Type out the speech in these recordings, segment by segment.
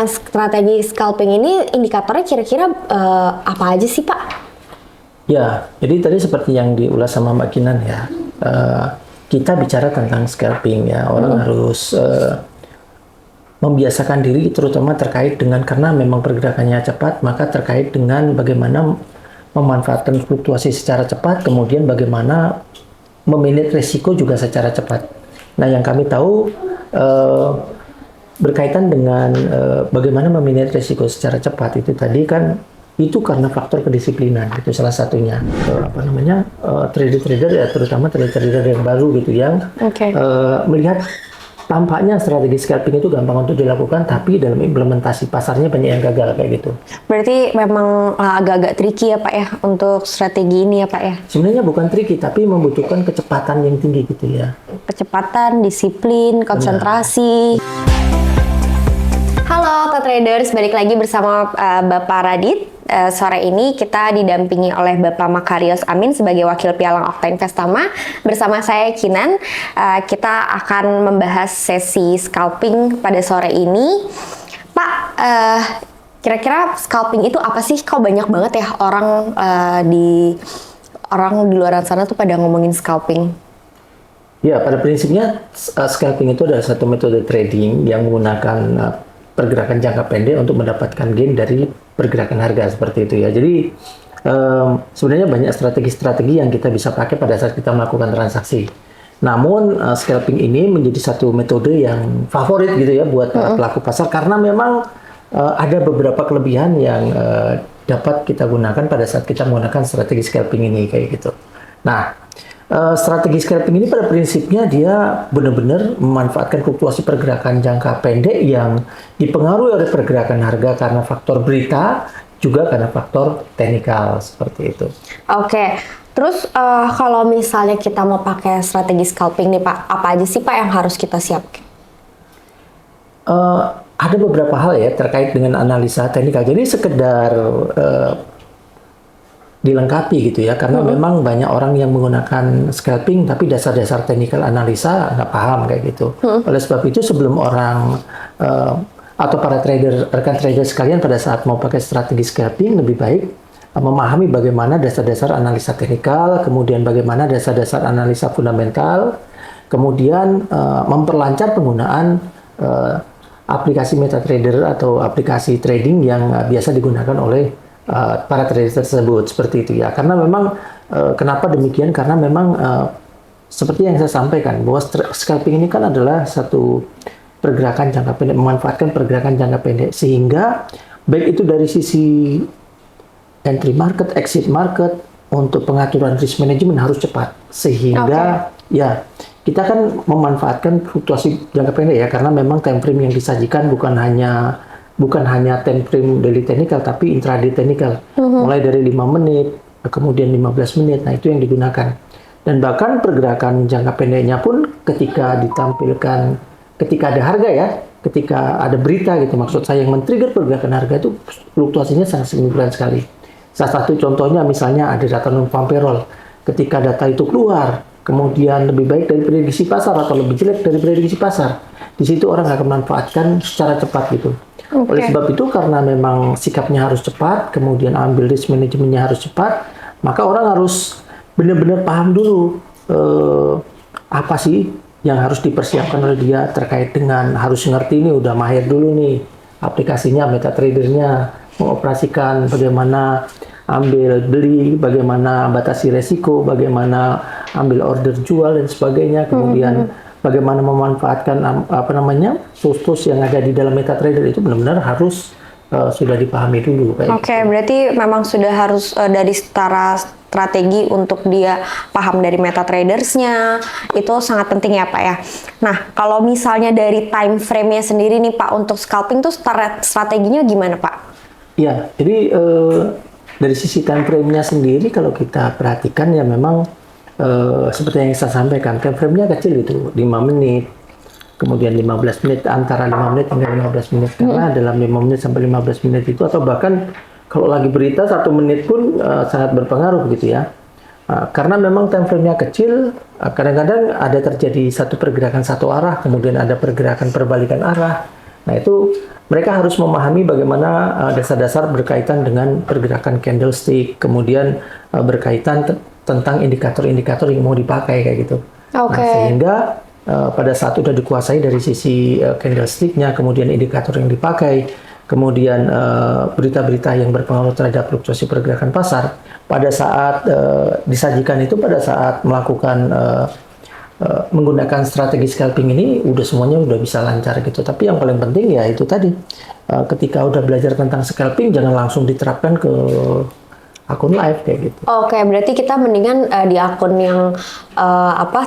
strategi scalping ini indikatornya kira-kira apa aja sih Pak? Ya, jadi tadi seperti yang diulas sama Mbak Kinan ya, kita bicara tentang scalping ya, orang harus membiasakan diri terutama terkait dengan, karena memang pergerakannya cepat, maka terkait dengan bagaimana memanfaatkan fluktuasi secara cepat, kemudian bagaimana memanage resiko juga secara cepat. Nah, yang kami tahu berkaitan dengan bagaimana memanage resiko secara cepat itu tadi kan, itu karena faktor kedisiplinan, itu salah satunya. Trader-trader ya, terutama trader-trader yang baru gitu, yang melihat tampaknya strategi scalping itu gampang untuk dilakukan, tapi dalam implementasi pasarnya banyak yang gagal kayak gitu. Berarti memang agak-agak tricky ya Pak ya untuk strategi ini ya Pak ya? Sebenarnya bukan tricky, tapi membutuhkan kecepatan yang tinggi gitu ya. Kecepatan, disiplin, konsentrasi. Halo Traders, balik lagi bersama Bapak Radit. Sore ini kita didampingi oleh Bapak Makarios Amin sebagai Wakil Pialang Okta Investama. Bersama saya Kinan, kita akan membahas sesi scalping pada sore ini. Pak, kira-kira scalping itu apa sih? Kok banyak banget ya orang di luar sana tuh pada ngomongin scalping? Ya, pada prinsipnya scalping itu adalah satu metode trading yang menggunakan pergerakan jangka pendek untuk mendapatkan gain dari pergerakan harga seperti itu ya. Jadi sebenarnya banyak strategi-strategi yang kita bisa pakai pada saat kita melakukan transaksi. Namun scalping ini menjadi satu metode yang favorit gitu ya buat para pelaku pasar, karena memang ada beberapa kelebihan yang dapat kita gunakan pada saat kita menggunakan strategi scalping ini kayak gitu. Nah, strategi scalping ini pada prinsipnya dia benar-benar memanfaatkan fluktuasi pergerakan jangka pendek yang dipengaruhi oleh pergerakan harga karena faktor berita, juga karena faktor teknikal seperti itu. Oke, terus kalau misalnya kita mau pakai strategi scalping nih Pak, apa aja sih Pak yang harus kita siapkan? Ada beberapa hal ya terkait dengan analisa teknikal. Jadi sekedar dilengkapi gitu ya, karena memang banyak orang yang menggunakan scalping tapi dasar-dasar teknikal analisa nggak paham kayak gitu. Oleh sebab itu sebelum orang atau para trader, rekan trader sekalian pada saat mau pakai strategi scalping, lebih baik memahami bagaimana dasar-dasar analisa teknikal, kemudian bagaimana dasar-dasar analisa fundamental, kemudian memperlancar penggunaan aplikasi MetaTrader atau aplikasi trading yang biasa digunakan oleh para trader tersebut seperti itu ya. Karena memang kenapa demikian? Karena memang seperti yang saya sampaikan bahwa scalping ini kan adalah satu pergerakan jangka pendek, memanfaatkan pergerakan jangka pendek, sehingga baik itu dari sisi entry market, exit market, untuk pengaturan risk management harus cepat, sehingga ya kita kan memanfaatkan fluktuasi jangka pendek ya, karena memang time frame yang disajikan bukan hanya time frame daily technical, tapi intraday technical, mulai dari 5 menit, kemudian 15 menit, nah itu yang digunakan. Dan bahkan pergerakan jangka pendeknya pun ketika ditampilkan, ketika ada harga ya, ketika ada berita gitu, maksud saya yang men-trigger pergerakan harga itu fluktuasinya sangat signifikan sekali. Salah satu contohnya misalnya ada data non-farm payroll, ketika data itu keluar, kemudian lebih baik dari prediksi pasar atau lebih jelek dari prediksi pasar, di situ orang akan memanfaatkan secara cepat gitu. Oleh sebab itu, karena memang sikapnya harus cepat, kemudian ambil risk manajemennya harus cepat, maka orang harus benar-benar paham dulu apa sih yang harus dipersiapkan oleh dia terkait dengan, harus ngerti nih, udah mahir dulu nih aplikasinya, MetaTrader-nya, mengoperasikan bagaimana ambil beli, bagaimana batasi resiko, bagaimana ambil order jual dan sebagainya, kemudian bagaimana memanfaatkan tools-tools yang ada di dalam MetaTrader, itu benar-benar harus sudah dipahami dulu. Oke, berarti memang sudah harus dari setara strategi untuk dia paham dari MetaTraders-nya, itu sangat penting ya Pak ya. Nah, kalau misalnya dari time frame-nya sendiri nih Pak, untuk scalping tuh strateginya gimana Pak? Ya, jadi dari sisi time frame-nya sendiri kalau kita perhatikan ya memang seperti yang saya sampaikan, time frame-nya kecil itu 5 menit, kemudian 15 menit, antara 5 menit hingga 15 menit, karena dalam 5 menit sampai 15 menit itu, atau bahkan kalau lagi berita 1 menit pun sangat berpengaruh gitu ya. Karena memang time frame-nya kecil, kadang-kadang ada terjadi satu pergerakan satu arah, kemudian ada pergerakan perbalikan arah. Nah itu mereka harus memahami bagaimana dasar-dasar berkaitan dengan pergerakan candlestick, kemudian berkaitan tentang indikator-indikator yang mau dipakai kayak gitu. Nah, sehingga pada saat sudah dikuasai dari sisi candlesticknya, kemudian indikator yang dipakai, kemudian berita-berita yang berpengaruh terhadap fluktuasi pergerakan pasar, pada saat disajikan itu pada saat melakukan menggunakan strategi scalping ini udah semuanya udah bisa lancar gitu. Tapi yang paling penting ya itu tadi, ketika udah belajar tentang scalping jangan langsung diterapkan ke akun live kayak gitu. Oke, berarti kita mendingan di akun yang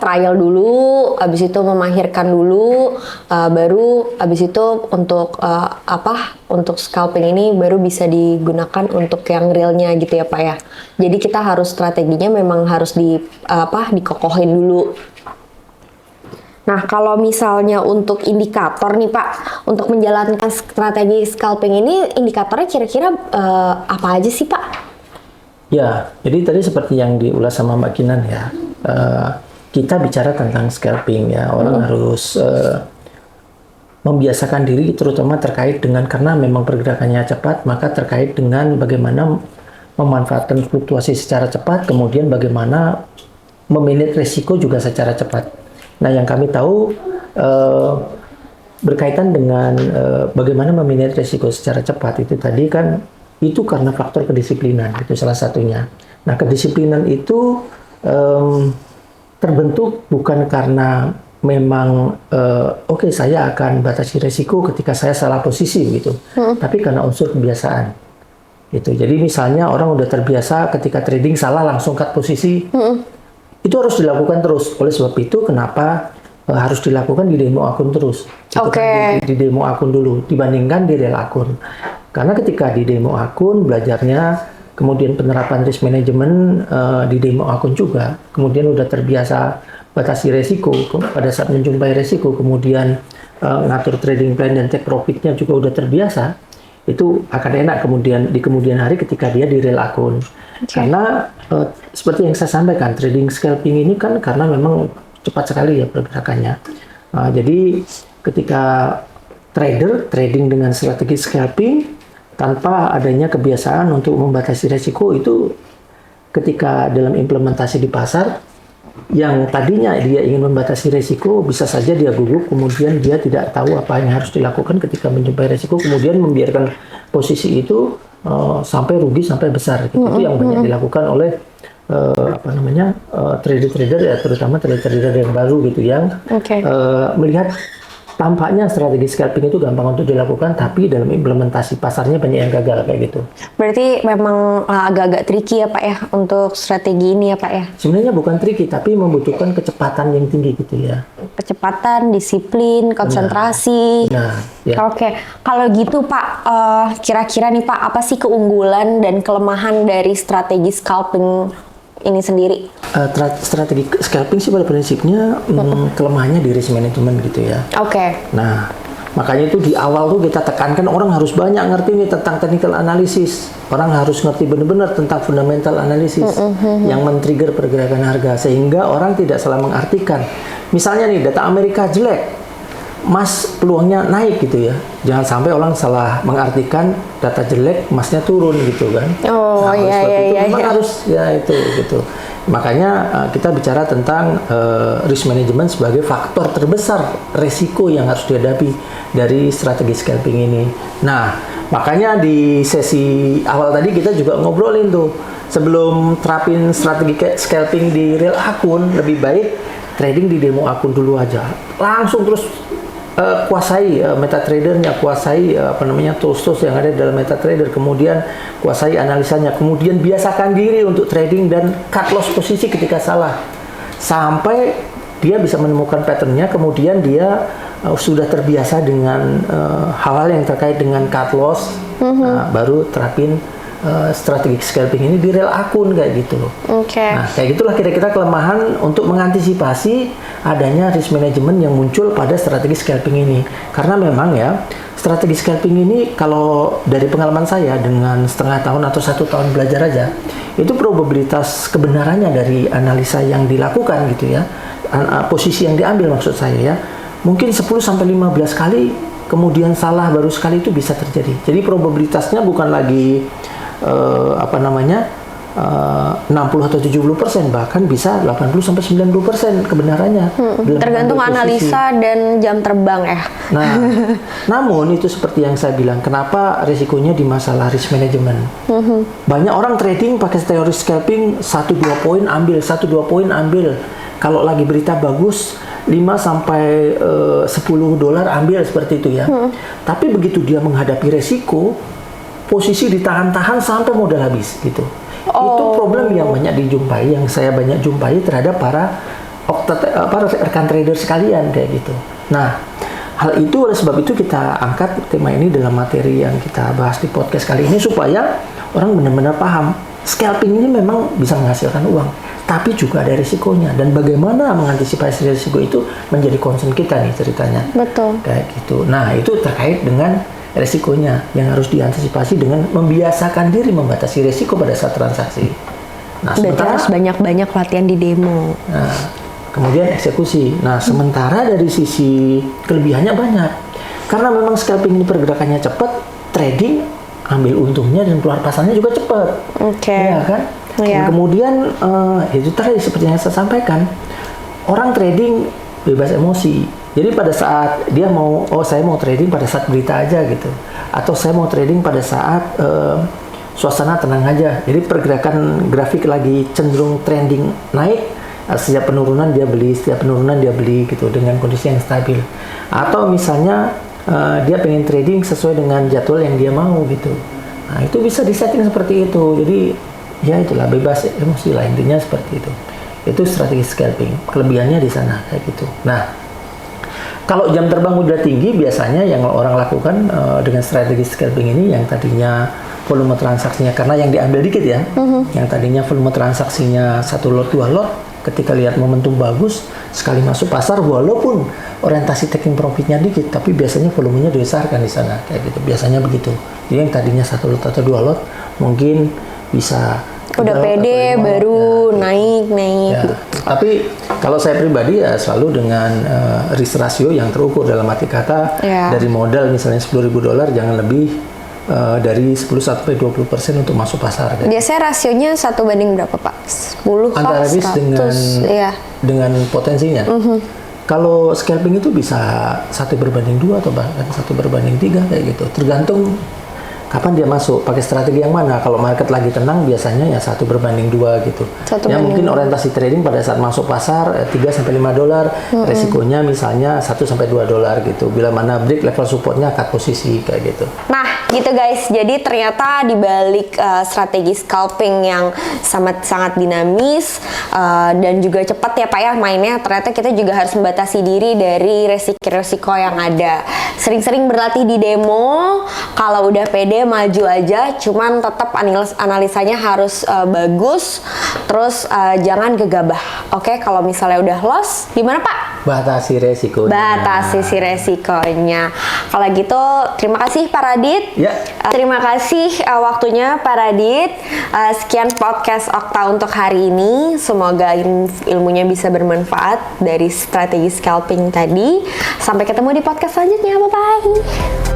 trial dulu, habis itu memahirkan dulu, baru habis itu untuk untuk scalping ini baru bisa digunakan untuk yang realnya gitu ya Pak ya. Jadi kita harus strateginya memang harus dikokohin dulu. Nah, kalau misalnya untuk indikator nih Pak, untuk menjalankan strategi scalping ini, indikatornya kira-kira apa aja sih Pak? Ya, jadi tadi seperti yang diulas sama Mbak Kinan ya, kita bicara tentang scalping ya, orang harus membiasakan diri terutama terkait dengan, karena memang pergerakannya cepat, maka terkait dengan bagaimana memanfaatkan fluktuasi secara cepat, kemudian bagaimana memanage resiko juga secara cepat. Nah, yang kami tahu berkaitan dengan bagaimana memanage risiko secara cepat itu tadi kan itu karena faktor kedisiplinan, itu salah satunya. Nah, kedisiplinan itu terbentuk bukan karena memang oke, saya akan batasi risiko ketika saya salah posisi gitu, tapi karena unsur kebiasaan. Gitu. Jadi misalnya orang udah terbiasa ketika trading salah langsung cut posisi. Itu harus dilakukan terus. Oleh sebab itu kenapa harus dilakukan di demo akun terus. Kan di demo akun dulu dibandingkan di real akun. Karena ketika di demo akun belajarnya, kemudian penerapan risk management di demo akun juga, kemudian udah terbiasa batasi resiko pada saat menjumpai resiko, kemudian ngatur trading plan dan take profitnya juga udah terbiasa, itu akan enak kemudian di kemudian hari ketika dia di real akun. Karena seperti yang saya sampaikan, trading scalping ini kan karena memang cepat sekali ya pergerakannya. Jadi ketika trader trading dengan strategi scalping tanpa adanya kebiasaan untuk membatasi resiko, itu ketika dalam implementasi di pasar yang tadinya dia ingin membatasi resiko, bisa saja dia gugup, kemudian dia tidak tahu apa yang harus dilakukan ketika menjumpai resiko, kemudian membiarkan posisi itu sampai rugi sampai besar. Gitu. Itu yang banyak dilakukan oleh trader-trader ya, terutama trader-trader yang baru gitu, yang melihat tampaknya strategi scalping itu gampang untuk dilakukan, tapi dalam implementasi pasarnya banyak yang gagal kayak gitu. Berarti memang agak-agak tricky ya Pak ya untuk strategi ini ya Pak ya? Sebenarnya bukan tricky, tapi membutuhkan kecepatan yang tinggi gitu ya. Kecepatan, disiplin, konsentrasi. Ya. Oke, kalau gitu Pak, kira-kira nih Pak, apa sih keunggulan dan kelemahan dari strategi scalping ini sendiri? Strategi scalping sih pada prinsipnya kelemahannya di risk management gitu ya. Nah, makanya itu di awal tuh kita tekankan orang harus banyak ngerti nih tentang technical analysis. Orang harus ngerti benar-benar tentang fundamental analysis yang men-trigger pergerakan harga, sehingga orang tidak salah mengartikan. Misalnya nih data Amerika jelek, emas peluangnya naik gitu ya. Jangan sampai orang salah mengartikan data jelek, emasnya turun gitu kan. Harus ya itu gitu. Makanya kita bicara tentang risk management sebagai faktor terbesar resiko yang harus dihadapi dari strategi scalping ini. Nah, makanya di sesi awal tadi kita juga ngobrolin tuh, sebelum terapin strategi scalping di real akun, lebih baik trading di demo akun dulu aja. Langsung terus kuasai MetaTrader-nya, kuasai tools-tools yang ada dalam MetaTrader, kemudian kuasai analisanya, kemudian biasakan diri untuk trading dan cut loss posisi ketika salah, sampai dia bisa menemukan pattern-nya, kemudian dia sudah terbiasa dengan hal-hal yang terkait dengan cut loss, baru terapin strategi scalping ini di real akun kayak gitu. Nah, kayak gitulah kira-kira kelemahan untuk mengantisipasi adanya risk management yang muncul pada strategi scalping ini. Karena memang ya, strategi scalping ini kalau dari pengalaman saya dengan setengah tahun atau 1 tahun belajar aja, itu probabilitas kebenarannya dari analisa yang dilakukan gitu ya, posisi yang diambil maksud saya ya, mungkin 10-15 kali kemudian salah baru sekali itu bisa terjadi. Jadi probabilitasnya bukan lagi 60 atau 70%, bahkan bisa 80 sampai 90% kebenarannya. Tergantung analisa dan jam terbang ya. Nah, namun itu seperti yang saya bilang, kenapa risikonya di masalah risk management. Banyak orang trading pakai teori scalping, 1-2 poin ambil, 1-2 poin ambil. Kalau lagi berita bagus, 5 sampai $10 ambil seperti itu ya. Tapi begitu dia menghadapi resiko, posisi ditahan-tahan sampai modal habis gitu. Itu problem yang banyak dijumpai, yang saya banyak jumpai terhadap para rekan trader sekalian kayak gitu. Nah, hal itu oleh sebab itu kita angkat tema ini dalam materi yang kita bahas di podcast kali ini supaya orang benar-benar paham scalping ini memang bisa menghasilkan uang, tapi juga ada risikonya, dan bagaimana mengantisipasi risiko itu menjadi concern kita nih ceritanya. Betul. Kayak gitu. Nah, itu terkait dengan resikonya yang harus diantisipasi dengan membiasakan diri membatasi resiko pada saat transaksi. Nah, sementara harus banyak-banyak latihan di demo. Nah, kemudian eksekusi. Nah, sementara dari sisi kelebihannya banyak. Karena memang scalping ini pergerakannya cepat, trading ambil untungnya dan keluar pasarnya juga cepat. Oke. Ya kan? Dan kemudian itu tadi seperti yang saya sampaikan, orang trading bebas emosi. Jadi pada saat dia saya mau trading pada saat berita aja gitu, atau saya mau trading pada saat suasana tenang aja. Jadi pergerakan grafik lagi cenderung trending naik, setiap penurunan dia beli, setiap penurunan dia beli gitu dengan kondisi yang stabil. Atau misalnya dia pengen trading sesuai dengan jadwal yang dia mau gitu. Nah, itu bisa disetting seperti itu. Jadi ya itulah, bebas emosi lah intinya seperti itu. Itu strategi scalping. Kelebihannya di sana kayak gitu. Nah, kalau jam terbang udah tinggi, biasanya yang orang lakukan dengan strategi scalping ini yang tadinya volume transaksinya, karena yang diambil dikit ya, yang tadinya volume transaksinya 1 lot 2 lot, ketika lihat momentum bagus, sekali masuk pasar walaupun orientasi taking profitnya dikit, tapi biasanya volumenya dibesarkan di sana kayak gitu. Biasanya begitu. Jadi yang tadinya 1 lot atau 2 lot mungkin bisa udah pede baru naik. Ya. Tapi kalau saya pribadi ya selalu dengan risk ratio yang terukur, dalam arti kata dari modal misalnya $10.000 jangan lebih dari 10 sampai 20% untuk masuk pasar. Biasanya rasionya 1 banding berapa Pak? 10 antara risk 100 dengan potensinya. Kalau scalping itu bisa 1/2 atau bahkan 1/3 kayak gitu. Tergantung kapan dia masuk, pakai strategi yang mana. Kalau market lagi tenang biasanya ya 1/2 gitu. Ya mungkin orientasi trading pada saat masuk pasar $3-5, resikonya misalnya $1-2 gitu. Bila mana break level supportnya cut posisi kayak gitu. Nah, gitu guys. Jadi ternyata di balik strategi scalping yang sangat dinamis dan juga cepat ya Pak ya mainnya, ternyata kita juga harus membatasi diri dari resiko-resiko yang ada. Sering-sering berlatih di demo, kalau udah pede maju aja, cuman tetap analisanya harus bagus, terus jangan gegabah. Oke, kalau misalnya udah loss, gimana Pak? Batasi resikonya. Batasi si resikonya. Kalau gitu, terima kasih Pak Radit. Ya. Terima kasih waktunya Pak Radit. Sekian podcast Okta untuk hari ini. Semoga ilmunya bisa bermanfaat dari strategi scalping tadi. Sampai ketemu di podcast selanjutnya. Bye-bye.